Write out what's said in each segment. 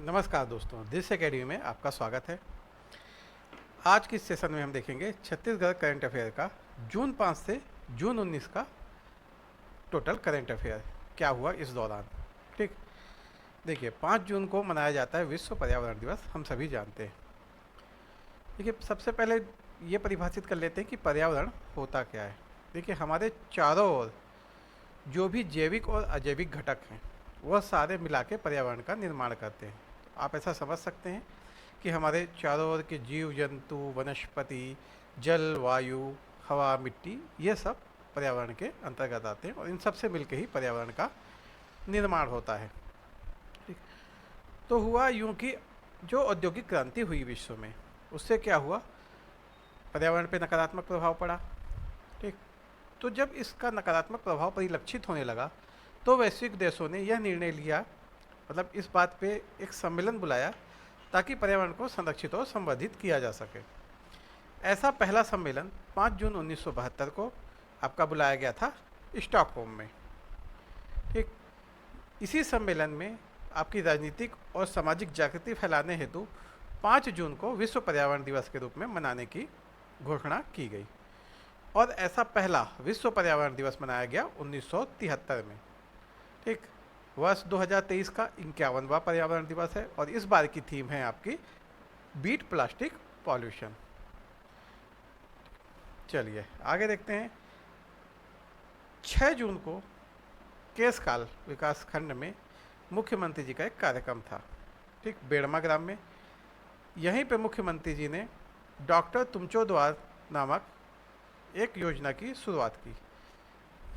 नमस्कार दोस्तों, this academy में आपका स्वागत है। आज के इस सेशन में हम देखेंगे छत्तीसगढ़ करंट अफेयर का जून 5 से जून 19 का टोटल करंट अफेयर क्या हुआ इस दौरान। ठीक, देखिए 5 जून को मनाया जाता है विश्व पर्यावरण दिवस, हम सभी जानते हैं। देखिए सबसे पहले ये परिभाषित कर लेते हैं कि पर्यावरण होता क्या है। देखिए हमारे चारों ओर जो भी जैविक और अजैविक घटक हैं वह सारे मिला के पर्यावरण का निर्माण करते हैं। तो आप ऐसा समझ सकते हैं कि हमारे चारों ओर के जीव जंतु, वनस्पति, जल, वायु, हवा, मिट्टी, ये सब पर्यावरण के अंतर्गत आते हैं और इन सब से मिलकर ही पर्यावरण का निर्माण होता है। ठीक, तो हुआ यूं कि जो औद्योगिक क्रांति हुई विश्व में, उससे क्या हुआ, पर्यावरण पे नकारात्मक प्रभाव पड़ा। ठीक, तो जब इसका नकारात्मक प्रभाव परिलक्षित होने लगा तो वैश्विक देशों ने यह निर्णय लिया, मतलब इस बात पे एक सम्मेलन बुलाया ताकि पर्यावरण को संरक्षित और संवर्धित किया जा सके। ऐसा पहला सम्मेलन 5 जून 1972 को आपका बुलाया गया था स्टॉकहोम में। ठीक, इसी सम्मेलन में आपकी राजनीतिक और सामाजिक जागृति फैलाने हेतु 5 जून को विश्व पर्यावरण दिवस के रूप में मनाने की घोषणा की गई और ऐसा पहला विश्व पर्यावरण दिवस मनाया गया 1973 में। ठीक, वर्ष 2023 का 51वां पर्यावरण दिवस है और इस बार की थीम है आपकी बीट प्लास्टिक पॉल्यूशन। चलिए आगे देखते हैं। 6 जून को केसकाल विकास खंड में मुख्यमंत्री जी का एक कार्यक्रम था। ठीक, बेड़मा ग्राम में। यहीं पे मुख्यमंत्री जी ने डॉक्टर तुमचो द्वार नामक एक योजना की शुरुआत की।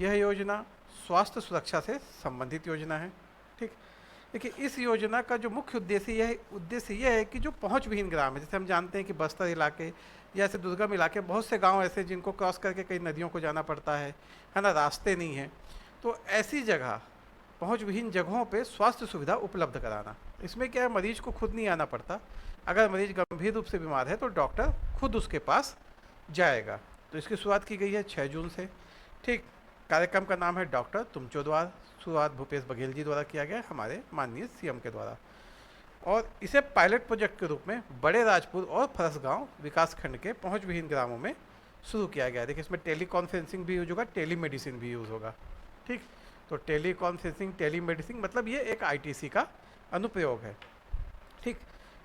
यह योजना स्वास्थ्य सुरक्षा से संबंधित योजना है। ठीक, देखिए इस योजना का जो मुख्य उद्देश्य यह है कि जो पहुंच विहीन ग्राम है, जैसे हम जानते हैं कि बस्तर इलाके या ऐसे दुर्गम इलाके, बहुत से गांव ऐसे जिनको क्रॉस करके कई नदियों को जाना पड़ता है ना, रास्ते नहीं हैं, तो ऐसी जगह, पहुंच विहीन जगहों पे स्वास्थ्य सुविधा उपलब्ध कराना। इसमें क्या है, मरीज को खुद नहीं आना पड़ता। अगर मरीज गंभीर रूप से बीमार है तो डॉक्टर खुद उसके पास जाएगा। तो इसकी शुरुआत की गई है 6 जून से। ठीक, कार्यक्रम का नाम है डॉक्टर तुमचो द्वार। शुरुआत भूपेश बघेल जी द्वारा किया गया, हमारे माननीय सीएम के द्वारा, और इसे पायलट प्रोजेक्ट के रूप में बड़े राजपुर और फरसगांव विकास खंड के पहुंच विहीन ग्रामों में शुरू किया गया। देखिए इसमें टेली कॉन्फ्रेंसिंग भी यूज होगा, टेली मेडिसिन भी यूज़ होगा। ठीक, तो टेली कॉन्फ्रेंसिंग, टेली मेडिसिन मतलब ये एक आईटीसी का अनुप्रयोग है। ठीक,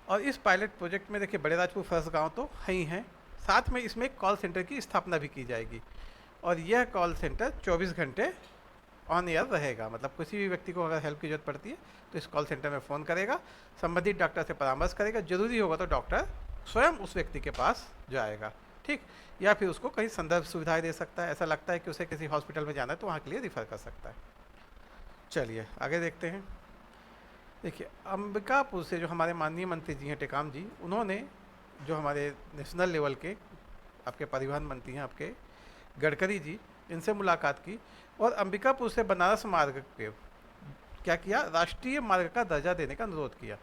और इस पायलट प्रोजेक्ट में देखिए बड़े राजपुर फरसगांव तो है ही हैं, साथ में इसमें एक कॉल सेंटर की स्थापना भी की जाएगी और यह कॉल सेंटर 24 घंटे ऑन एयर रहेगा। मतलब किसी भी व्यक्ति को अगर हेल्प की जरूरत पड़ती है तो इस कॉल सेंटर में फ़ोन करेगा, संबंधित डॉक्टर से परामर्श करेगा, जरूरी होगा तो डॉक्टर स्वयं उस व्यक्ति के पास जाएगा। ठीक, या फिर उसको कहीं संदर्भ सुविधाएं दे सकता है, ऐसा लगता है कि उसे किसी हॉस्पिटल में जाना है तो वहाँ के लिए रिफ़र कर सकता है। चलिए आगे देखते हैं। देखिए अंबिकापुर से जो हमारे माननीय मंत्री जी हैं टेकाम जी, उन्होंने जो हमारे नेशनल लेवल के आपके परिवहन मंत्री हैं आपके गडकरी जी, इनसे मुलाकात की और अंबिकापुर से बनारस मार्ग पे क्या किया, राष्ट्रीय मार्ग का दर्जा देने का अनुरोध किया।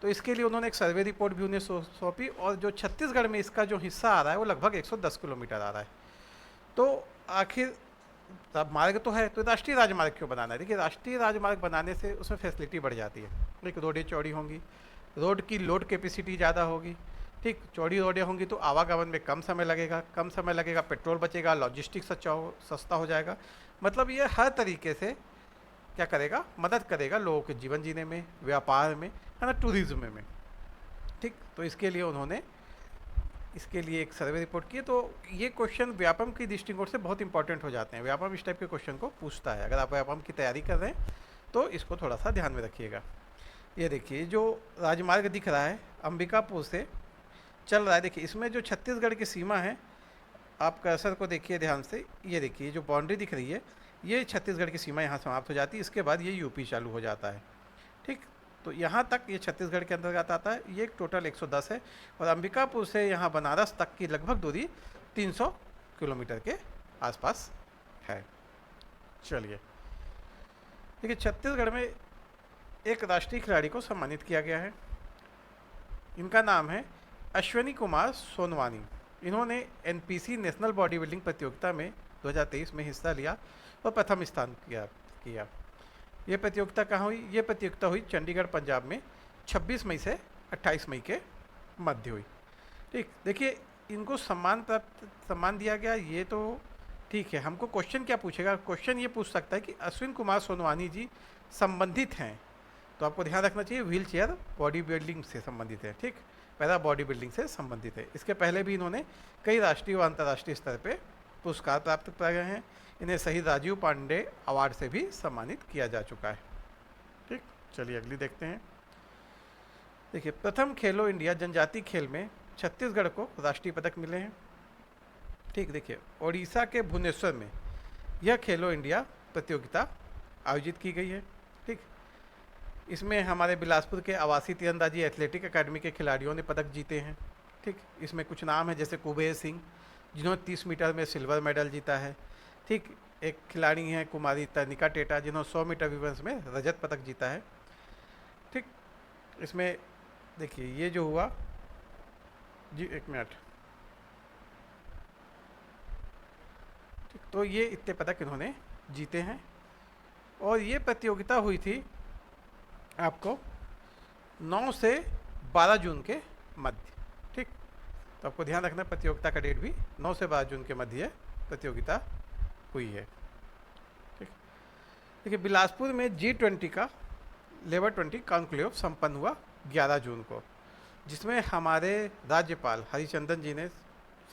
तो इसके लिए उन्होंने एक सर्वे रिपोर्ट भी उन्हें सौंपी और जो छत्तीसगढ़ में इसका जो हिस्सा आ रहा है वो लगभग 110 किलोमीटर आ रहा है। तो आखिर मार्ग तो है, तो राष्ट्रीय राजमार्ग क्यों बनाना है। देखिए राष्ट्रीय राजमार्ग बनाने से उसमें फैसिलिटी बढ़ जाती है। एक, रोडें चौड़ी होंगी, रोड की लोड कैपेसिटी ज़्यादा होगी। ठीक, चौड़ी रोडें होंगी तो आवागमन में कम समय लगेगा, पेट्रोल बचेगा, लॉजिस्टिक्स सस्ता हो जाएगा। मतलब ये हर तरीके से क्या करेगा, मदद करेगा लोगों के जीवन जीने में, व्यापार में, है ना, टूरिज्म में। ठीक, तो इसके लिए उन्होंने इसके लिए एक सर्वे रिपोर्ट की। तो ये क्वेश्चन व्यापम की दृष्टिकोण से बहुत इंपॉर्टेंट हो जाते हैं। व्यापम इस टाइप के क्वेश्चन को पूछता है। अगर आप व्यापम की तैयारी कर रहे हैं तो इसको थोड़ा सा ध्यान में रखिएगा। ये देखिए जो राजमार्ग दिख रहा है अंबिकापुर से चल रहा है, देखिए इसमें जो छत्तीसगढ़ की सीमा है, आप कर्सर को देखिए ध्यान से, ये देखिए जो बाउंड्री दिख रही है ये छत्तीसगढ़ की सीमा यहाँ समाप्त हो जाती है, इसके बाद ये यूपी चालू हो जाता है। ठीक, तो यहाँ तक ये छत्तीसगढ़ के अंतर्गत आता है। ये टोटल 110 है और अंबिकापुर से यहाँ बनारस तक की लगभग दूरी 300 किलोमीटर के आसपास है। चलिए देखिए छत्तीसगढ़ में एक राष्ट्रीय खिलाड़ी को सम्मानित किया गया है। इनका नाम है अश्विनी कुमार सोनवानी। इन्होंने एनपीसी नेशनल बॉडी बिल्डिंग प्रतियोगिता में 2023 में हिस्सा लिया और प्रथम स्थान किया। ये प्रतियोगिता कहाँ हुई, ये प्रतियोगिता हुई चंडीगढ़ पंजाब में 26 मई से 28 मई के मध्य हुई। ठीक, देखिए इनको सम्मान दिया गया, ये तो ठीक है। हमको क्वेश्चन क्या पूछेगा, क्वेश्चन ये पूछ सकता है कि अश्विन कुमार सोनवानी जी संबंधित हैं, तो आपको ध्यान रखना चाहिए व्हील चेयर बॉडी बिल्डिंग से संबंधित है। ठीक, पैरा बॉडी बिल्डिंग से संबंधित है। इसके पहले भी इन्होंने कई राष्ट्रीय व अंतर्राष्ट्रीय स्तर पे पुरस्कार प्राप्त कर गए हैं। इन्हें शहीद राजीव पांडे अवार्ड से भी सम्मानित किया जा चुका है। ठीक, चलिए अगली देखते हैं। देखिए, प्रथम खेलो इंडिया जनजातीय खेल में छत्तीसगढ़ को राष्ट्रीय पदक मिले हैं। ठीक, देखिए ओडिशा के भुवनेश्वर में यह खेलो इंडिया प्रतियोगिता आयोजित की गई है। ठीक, इसमें हमारे बिलासपुर के आवासीय तीरंदाजी एथलेटिक अकादमी के खिलाड़ियों ने पदक जीते हैं। ठीक, इसमें कुछ नाम है जैसे कुबेर सिंह जिन्होंने 30 मीटर में सिल्वर मेडल जीता है। ठीक, एक खिलाड़ी हैं कुमारी तनिका टेटा जिन्होंने 100 मीटर विवंस में रजत पदक जीता है। ठीक, इसमें देखिए ये जो हुआ जी, एक मिनट। ठीक, तो ये इतने पदक इन्होंने जीते हैं और ये प्रतियोगिता हुई थी आपको 9 से 12 जून के मध्य। ठीक, तो आपको ध्यान रखना प्रतियोगिता का डेट भी 9 से 12 जून के मध्य प्रतियोगिता हुई है। ठीक, देखिए बिलासपुर में G20 का लेबर 20 कॉन्क्लेव संपन्न हुआ 11 जून को, जिसमें हमारे राज्यपाल हरिचंदन जी ने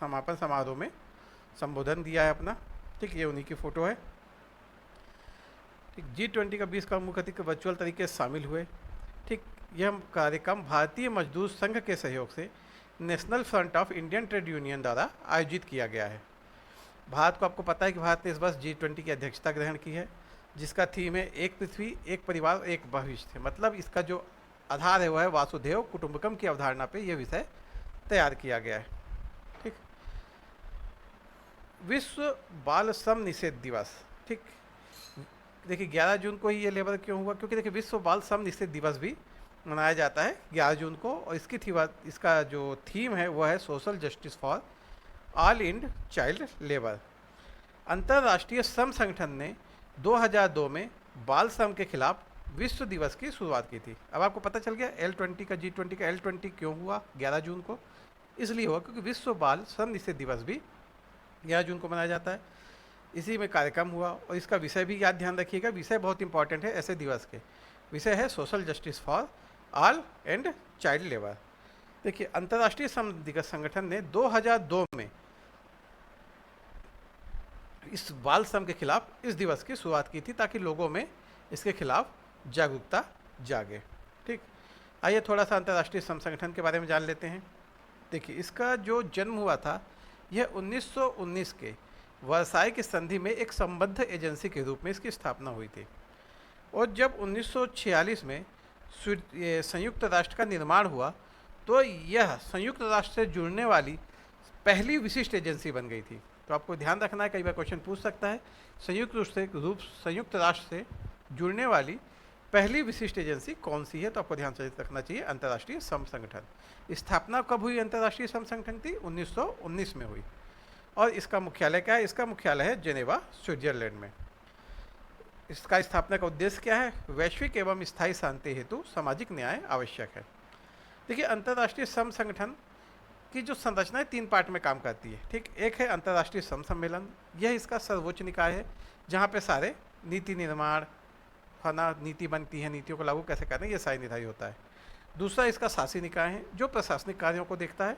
समापन समारोह में संबोधन दिया है अपना। ठीक, ये उन्हीं की फ़ोटो है। ठीक, G20 का 20 का मुख्य अतिथि वर्चुअल तरीके से शामिल हुए। ठीक, यह कार्यक्रम भारतीय मजदूर संघ के सहयोग से national front of Indian trade union द्वारा आयोजित किया गया है। भारत को आपको पता है कि भारत ने इस वर्ष G20 की अध्यक्षता ग्रहण की है, जिसका थीम है एक पृथ्वी, एक परिवार, एक भविष्य। मतलब इसका जो आधार है वह है वासुदेव कुटुंबकम की अवधारणा पे यह विषय तैयार किया गया है। ठीक, विश्व बाल श्रम निषेध दिवस। ठीक, देखिए 11 जून को ही ये लेबर क्यों हुआ, क्योंकि देखिए विश्व बाल श्रम निषेध दिवस भी मनाया जाता है 11 जून को, और इसका जो थीम है वह है social justice for all end child labour. अंतर्राष्ट्रीय श्रम संगठन ने 2002 में बाल श्रम के खिलाफ विश्व दिवस की शुरुआत की थी। अब आपको पता चल गया L20 का G20 का L20 क्यों हुआ 11 जून को, इसलिए हुआ क्योंकि विश्व बाल श्रम निषेध दिवस भी 11 जून को मनाया जाता है। इसी में कार्यक्रम हुआ और इसका विषय भी याद ध्यान रखिएगा, विषय बहुत इंपॉर्टेंट है ऐसे दिवस के। विषय है social justice for all and child labour. देखिए अंतर्राष्ट्रीय श्रम दिवस संगठन ने 2002 में इस बाल श्रम के खिलाफ इस दिवस की शुरुआत की थी ताकि लोगों में इसके खिलाफ जागरूकता जागे। ठीक, आइए थोड़ा सा अंतर्राष्ट्रीय श्रम संगठन के बारे में जान लेते हैं। देखिए इसका जो जन्म हुआ था यह 1919 के वर्साई की संधि में एक संबद्ध एजेंसी के रूप में इसकी स्थापना हुई थी, और जब 1946 में संयुक्त राष्ट्र का निर्माण हुआ तो यह संयुक्त राष्ट्र से जुड़ने वाली पहली विशिष्ट एजेंसी बन गई थी। तो आपको ध्यान रखना है, कई बार क्वेश्चन पूछ सकता है, संयुक्त राष्ट्र से जुड़ने वाली पहली विशिष्ट एजेंसी कौन सी है, तो आपको ध्यान से रखना चाहिए अंतर्राष्ट्रीय श्रम संगठन। स्थापना कब हुई अंतर्राष्ट्रीय श्रम संगठन की? 1919 में हुई। और इसका मुख्यालय क्या है? इसका मुख्यालय है जेनेवा, स्विट्जरलैंड में। इसका स्थापना का उद्देश्य क्या है? वैश्विक एवं स्थायी शांति हेतु सामाजिक न्याय आवश्यक है। देखिए अंतर्राष्ट्रीय श्रम संगठन की जो संरचना है 3 पार्ट में काम करती है। ठीक, एक है अंतर्राष्ट्रीय श्रम सम्मेलन, यह इसका सर्वोच्च निकाय है जहाँ पे सारे नीति निर्माण, फना नीति बनती है, नीतियों को लागू कैसे करना है ये सारी निर्धारित होता है। दूसरा इसका शासी निकाय है जो प्रशासनिक कार्यों को देखता है,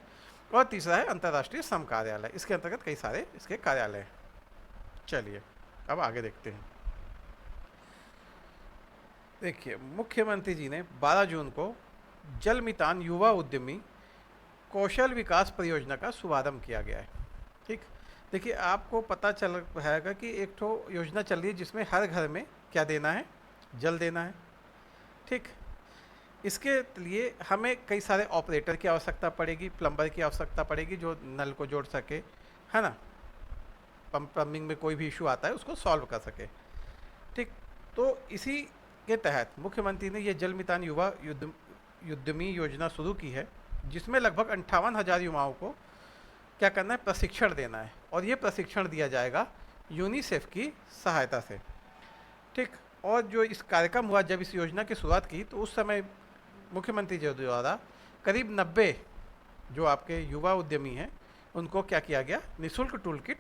और तीसरा है अंतर्राष्ट्रीय श्रम कार्यालय, इसके अंतर्गत कई सारे इसके कार्यालय हैं। चलिए अब आगे देखते हैं। देखिए मुख्यमंत्री जी ने 12 जून को जलमितान युवा उद्यमी कौशल विकास परियोजना का शुभारंभ किया गया है। ठीक, देखिए आपको पता चल रहेगा कि एक तो योजना चल रही है जिसमें हर घर में क्या देना है? जल देना है। ठीक, इसके लिए हमें कई सारे ऑपरेटर की आवश्यकता पड़ेगी, प्लम्बर की आवश्यकता पड़ेगी जो नल को जोड़ सके, है ना, प्लम्बिंग में कोई भी इशू आता है उसको सॉल्व कर सके। ठीक, तो इसी के तहत मुख्यमंत्री ने ये जलमितान युवा उद्यमी योजना शुरू की है, जिसमें लगभग 58,000 युवाओं को क्या करना है? प्रशिक्षण देना है, और ये प्रशिक्षण दिया जाएगा यूनिसेफ की सहायता से। ठीक, और जो इस कार्यक्रम हुआ, जब इस योजना की शुरुआत की तो उस समय मुख्यमंत्री जी द्वारा करीब 90 जो आपके युवा उद्यमी हैं उनको क्या किया गया, निःशुल्क टूल किट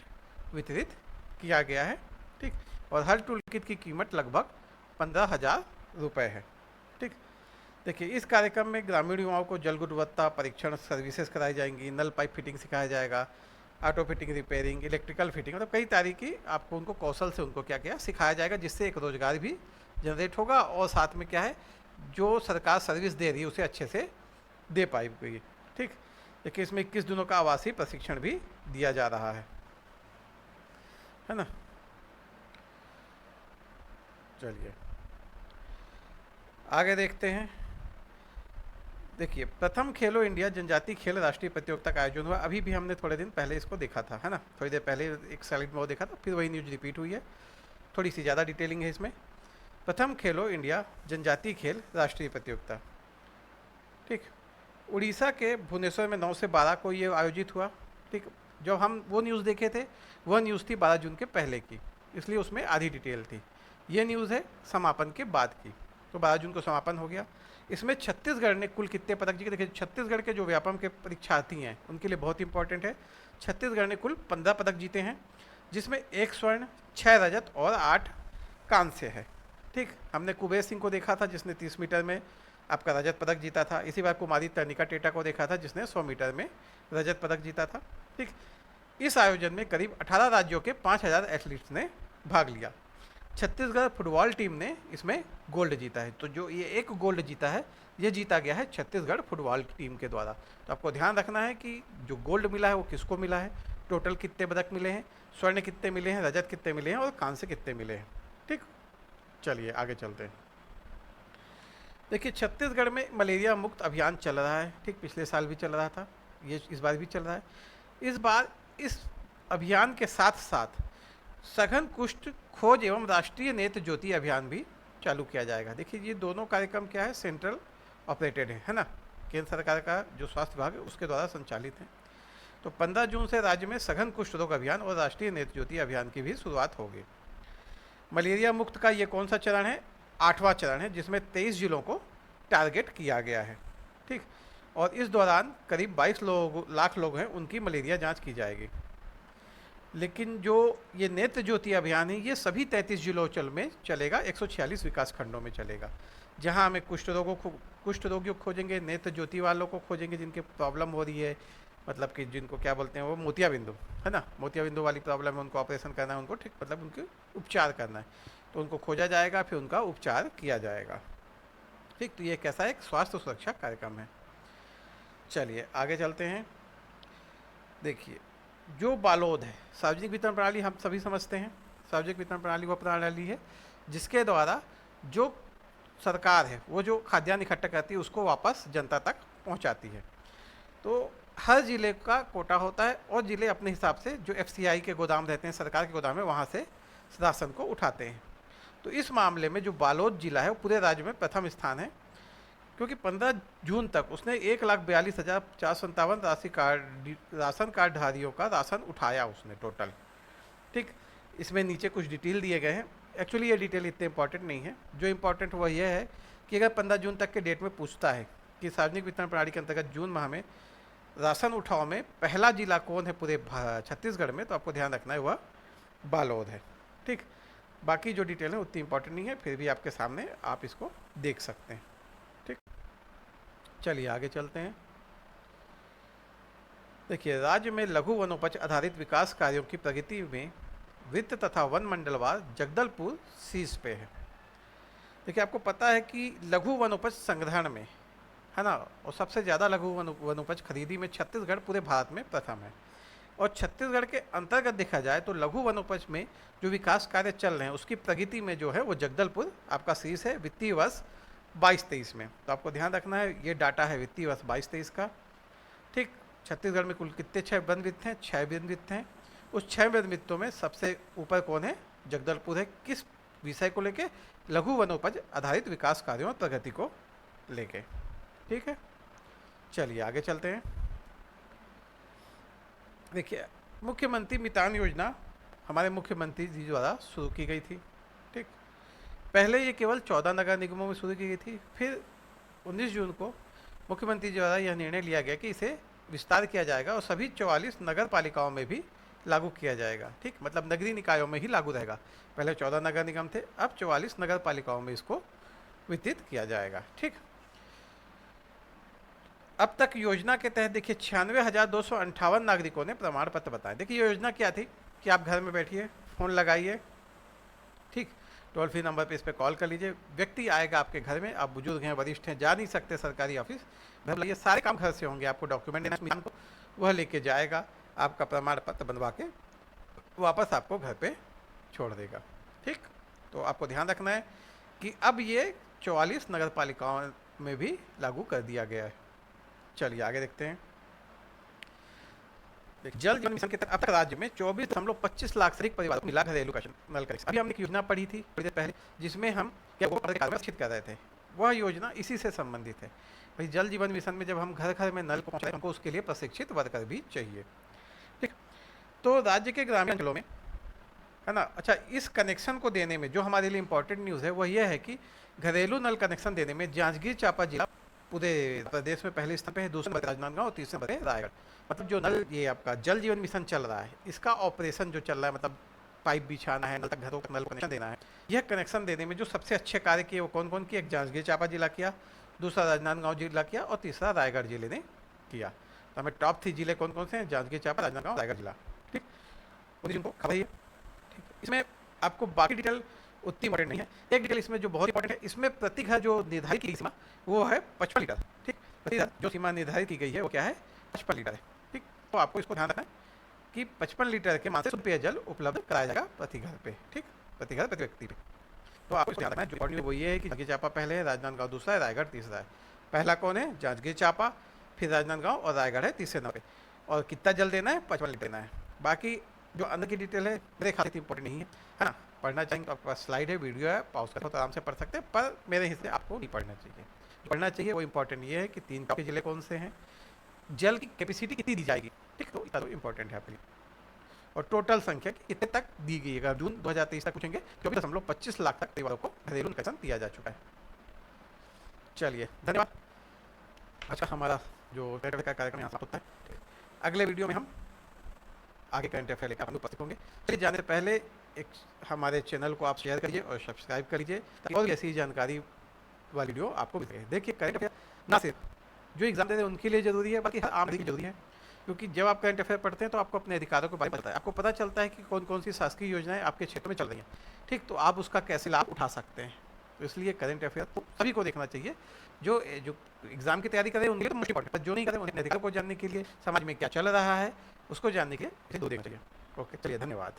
वितरित किया गया है। ठीक, और हर टूल किट की कीमत लगभग 15,000 रुपये है। ठीक, देखिए इस कार्यक्रम में ग्रामीण युवाओं को जल गुणवत्ता परीक्षण सर्विसेज कराई जाएंगी, नल पाइप फिटिंग सिखाया जाएगा, auto fitting, repairing, electrical fitting, मतलब कई तरह की आपको उनको कौशल से उनको क्या क्या सिखाया जाएगा, जिससे एक रोजगार भी जनरेट होगा और साथ में क्या है, जो सरकार सर्विस दे रही है उसे अच्छे से दे पाएगी। ठीक, देखिए इसमें 21 दिनों का आवासीय प्रशिक्षण भी दिया जा रहा है ना। चलिए आगे देखते हैं। देखिए प्रथम खेलो इंडिया जनजातीय खेल राष्ट्रीय प्रतियोगिता का आयोजन हुआ, अभी भी हमने थोड़े दिन पहले इसको देखा था, है ना, थोड़ी देर पहले एक स्लाइड में वो देखा था, फिर वही न्यूज रिपीट हुई है, थोड़ी सी ज़्यादा डिटेलिंग है इसमें। प्रथम खेलो इंडिया जनजातीय खेल राष्ट्रीय प्रतियोगिता, ठीक, उड़ीसा के भुवनेश्वर में 9 से 12 को ये आयोजित हुआ। ठीक, जब हम वो न्यूज़ देखे थे वह न्यूज़ थी 12 जून के पहले की, इसलिए उसमें आधी डिटेल थी। ये न्यूज़ है समापन के बाद की, तो 12 जून को समापन हो गया। इसमें छत्तीसगढ़ ने कुल कितने पदक जीते, देखिए छत्तीसगढ़ के जो व्यापम के परीक्षार्थी हैं उनके लिए बहुत इंपॉर्टेंट है। छत्तीसगढ़ ने कुल 15 पदक जीते हैं, जिसमें 1 स्वर्ण, 6 रजत और 8 कांस्य है। ठीक, हमने कुबेर सिंह को देखा था जिसने 30 मीटर में आपका रजत पदक जीता था। इसी बार कुमारी तनिका टेटा को देखा था जिसने 100 मीटर में रजत पदक जीता था। ठीक, इस आयोजन में करीब 18 राज्यों के 5,000 एथलीट्स ने भाग लिया। छत्तीसगढ़ फुटबॉल टीम ने इसमें गोल्ड जीता है, तो जो ये एक गोल्ड जीता है ये जीता गया है छत्तीसगढ़ फुटबॉल टीम के द्वारा। तो आपको ध्यान रखना है कि जो गोल्ड मिला है वो किसको मिला है, टोटल कितने पदक मिले हैं, स्वर्ण कितने मिले हैं, रजत कितने मिले हैं और कांस्य कितने मिले हैं। ठीक, चलिए आगे चलते हैं। देखिए छत्तीसगढ़ में मलेरिया मुक्त अभियान चल रहा है। ठीक, पिछले साल भी चल रहा था, ये इस बार भी चल रहा है। इस बार इस अभियान के साथ साथ सघन कुष्ठ खोज एवं राष्ट्रीय नेत्र ज्योति अभियान भी चालू किया जाएगा। देखिए ये दोनों कार्यक्रम क्या है, सेंट्रल ऑपरेटेड है ना, केंद्र सरकार का जो स्वास्थ्य विभाग है उसके द्वारा संचालित है। तो 15 जून से राज्य में सघन कुष्ठ रोग अभियान और राष्ट्रीय नेत्र ज्योति अभियान की भी शुरुआत होगी। मलेरिया मुक्त का ये कौन सा चरण है, 8वां चरण है, जिसमें 23 जिलों को टारगेट किया गया है। ठीक, और इस दौरान करीब 22 लाख लोग हैं उनकी मलेरिया जांच की जाएगी। लेकिन जो ये नेत्र ज्योति अभियान है ये सभी 33 जिलों में चलेगा, 146 विकास खंडों में चलेगा, जहां हमें कुष्ठ रोगियों को खोजेंगे, नेत्र ज्योति वालों को खोजेंगे जिनके प्रॉब्लम हो रही है, मतलब कि जिनको क्या बोलते हैं वो मोतियाबिंदु है ना, मोतियाबिंदु वाली प्रॉब्लम है, उनको ऑपरेशन करना है, उनको ठीक मतलब उनके उपचार करना है, तो उनको खोजा जाएगा, फिर उनका उपचार किया जाएगा। ठीक, तो ये कैसा एक स्वास्थ्य सुरक्षा कार्यक्रम है। चलिए आगे चलते हैं। देखिए जो बालोद है, सार्वजनिक वितरण प्रणाली हम सभी समझते हैं, सार्वजनिक वितरण प्रणाली वह प्रणाली है जिसके द्वारा जो सरकार है वो जो खाद्यान्न इकट्ठा करती है उसको वापस जनता तक पहुंचाती है। तो हर ज़िले का कोटा होता है और ज़िले अपने हिसाब से जो FCI के गोदाम रहते हैं, सरकार के गोदाम है, वहाँ से राशन को उठाते हैं। तो इस मामले में जो बालोद जिला है वो पूरे राज्य में प्रथम स्थान है, क्योंकि 15 जून तक उसने 1,42,457 राशन कार्डधारियों का राशन उठाया उसने टोटल। ठीक, इसमें नीचे कुछ डिटेल दिए गए हैं, एक्चुअली ये डिटेल इतने इंपॉर्टेंट नहीं है, जो इंपॉर्टेंट वह यह है कि अगर 15 जून तक के डेट में पूछता है कि सार्वजनिक वितरण प्रणाली के अंतर्गत जून माह में राशन उठाव में पहला जिला कौन है पूरे छत्तीसगढ़ में, तो आपको ध्यान रखना है वह बालोद है। ठीक, बाकी जो डिटेल है उतनी इंपॉर्टेंट नहीं है, फिर भी आपके सामने आप इसको देख सकते हैं। ठीक, चलिए आगे चलते हैं। देखिए राज्य में लघु वनोपज आधारित विकास कार्यों की प्रगति में वित्त तथा वन मंडलवार जगदलपुर शीर्ष पे है। देखिए आपको पता है कि लघु वनोपज संग्रहण में है ना, और सबसे ज़्यादा लघु वनोपज खरीदी में छत्तीसगढ़ पूरे भारत में प्रथम है। और छत्तीसगढ़ के अंतर्गत देखा जाए तो लघु वनोपज में जो विकास कार्य चल रहे हैं उसकी प्रगति में जो है वो जगदलपुर आपका शीर्ष है वित्तीय वर्ष 22-23 में। तो आपको ध्यान रखना है, ये डाटा है वित्तीय वर्ष 22-23 का। ठीक, छत्तीसगढ़ में कुल कितने 6 वन वित्त हैं, 6 वन वित्त हैं। उस 6 वन वित्तों में सबसे ऊपर कौन है, जगदलपुर है। किस विषय को लेके, लघु वनोपज आधारित विकास कार्यों और प्रगति को लेके। ठीक है, चलिए आगे चलते हैं। देखिए मुख्यमंत्री मितान योजना हमारे मुख्यमंत्री जी द्वारा शुरू की गई थी। ठीक, पहले ये केवल 14 नगर निगमों में शुरू की गई थी, फिर 19 जून को मुख्यमंत्री द्वारा यह निर्णय लिया गया कि इसे विस्तार किया जाएगा और सभी 44 नगर पालिकाओं में भी लागू किया जाएगा। ठीक, मतलब नगरीय निकायों में ही लागू रहेगा। पहले 14 नगर निगम थे, अब 44 नगर पालिकाओं में इसको वितरित किया जाएगा। ठीक, अब तक योजना के तहत देखिए 96,258 नागरिकों ने प्रमाण पत्र बताए। देखिए योजना क्या थी कि आप घर में बैठिए, फ़ोन लगाइए, ठीक, टोल फ्री नंबर पे इस पर कॉल कर लीजिए, व्यक्ति आएगा आपके घर में, आप बुजुर्ग हैं, वरिष्ठ हैं, जा नहीं सकते सरकारी ऑफिस, घर लाइए, सारे काम घर से होंगे, आपको डॉक्यूमेंट देना है को, वह लेके जाएगा, आपका प्रमाण पत्र बनवा के वापस आपको घर पे छोड़ देगा। ठीक, तो आपको ध्यान रखना है कि अब ये 44 नगर पालिकाओं में भी लागू कर दिया गया है। चलिए आगे देखते हैं। जल जीवन मिशन के तहत अब तक राज्य में 24.25 लाख से अधिक परिवारों को मिला घरेलू नल कनेक्शन। अभी हमने एक योजना पढ़ी थी थोड़ी देर पहले, जिसमें हम क्या प्रशिक्षित कर रहे थे, वह योजना इसी से संबंधित है। भाई जल जीवन मिशन में जब हम घर घर में नल को पहुँचाए, हमको उसके लिए प्रशिक्षित वर्कर भी चाहिए। ठीक, तो राज्य के ग्रामीण अंचलों में, है ना, अच्छा, इस कनेक्शन को देने में जो हमारे लिए इंपॉर्टेंट न्यूज़ है वह यह है कि घरेलू नल कनेक्शन देने में जांजगीर चांपा जिला पूरे प्रदेश में पहले स्थान पे है, दूसरे नंबर राजनांदगांव और तीसरे नंबर रायगढ़। मतलब जो नल, ये आपका जल जीवन मिशन चल रहा है, इसका ऑपरेशन जो चल रहा है, मतलब पाइप बिछाना है, नल तक घरों का नल कनेक्शन देना है, यह कनेक्शन देने में जो सबसे अच्छे कार्य किए वो कौन कौन किए? एक जांजगीर चांपा जिला किया, दूसरा राजनांदगांव जिला किया और तीसरा रायगढ़ जिले ने किया। तो हमें टॉप 3 जिले कौन कौन से हैं? जांजगीर चांपा, राजनांदगांव, रायगढ़ जिला। ठीक, उनको खबर है। ठीक, इसमें आपको बाकी डिटेल उतनी इंपॉर्टेंट नहीं है। एक डिटेल इसमें जो बहुत इंपॉर्टेंट है, इसमें प्रति घर जो निर्धारित की सीमा वो है 55 लीटर। ठीक, प्रति घर जो सीमा निर्धारित की गई है वो क्या है? 55 लीटर है। ठीक, तो आपको इसको ध्यान रखना है कि 55 लीटर के मान से शुद्ध पेयजल उपलब्ध कराया जाएगा प्रति घर पे। ठीक, प्रति घर, प्रति व्यक्ति पे। तो आपको इसको ध्यान रखना है। जो इंपॉर्टेंट वो ये है कि जांजगीर चांपा पहले है, राजनांदगांव दूसरा है, रायगढ़ तीसरा है। पहला कौन है? जांजगीर चांपा, फिर राजनांदगांव और रायगढ़ है तीसरे नंबर पे। और कितना जल देना है? 55 लीटर देना है। बाकी जो अंदर की डिटेल है मेरे ख्याल से इंपॉर्टेंट नहीं है ना। पढ़ना चाहेंगे तो आपके पास स्लाइड है, वीडियो है, पॉज करके तो आराम से पढ़ सकते हैं, पर मेरे हिस्से आपको नहीं पढ़ना चाहिए। पढ़ना चाहिए वो इंपॉर्टेंट ये है कि 3 टॉप के जिले कौन से हैं, जल की कैपेसिटी कितनी दी जाएगी। ठीक, तो इतना तो इंपॉर्टेंट है आपके लिए, और टोटल संख्या कितने तक दी गई है। अगर जून 2023 तक पूछेंगे, क्योंकि 25 लाख तक परिवारों को घरेलू कनेक्शन दिया जा चुका है। चलिए धन्यवाद। अच्छा, हमारा जो का कार्यक्रम यहाँ होता है, अगले वीडियो में हम आगे करंट अफेयर लेकर आप लोग उपस्थित होंगे। चलिए जाने से पहले एक हमारे चैनल को आप शेयर करिए और सब्सक्राइब कर लीजिए, ताकि और ऐसी जानकारी वाली वीडियो आपको मिल सके। देखिए करंट अफेयर ना सिर्फ जो एग्जाम दे रहे हैं उनके लिए जरूरी है, बल्कि हर आम आदमी के जरूरी है। क्योंकि जब आप करंट अफेयर पढ़ते हैं तो आपको अपने अधिकारों के बारे में पता है, आपको पता चलता है कि कौन कौन सी शासकीय योजनाएं आपके क्षेत्र में चल रही हैं। ठीक, तो आप उसका कैसे लाभ उठा सकते हैं। तो इसलिए करंट अफेयर तो सभी को देखना चाहिए। जो एग्जाम की तैयारी करें उनके लिए तो मोस्ट इंपॉर्टेंट, पर जो नहीं करें उन्हें अधिकार को जानने के लिए, समाज में क्या चल रहा है उसको जानने के लिए इसे दो देखना चाहिए। ओके, चलिए धन्यवाद।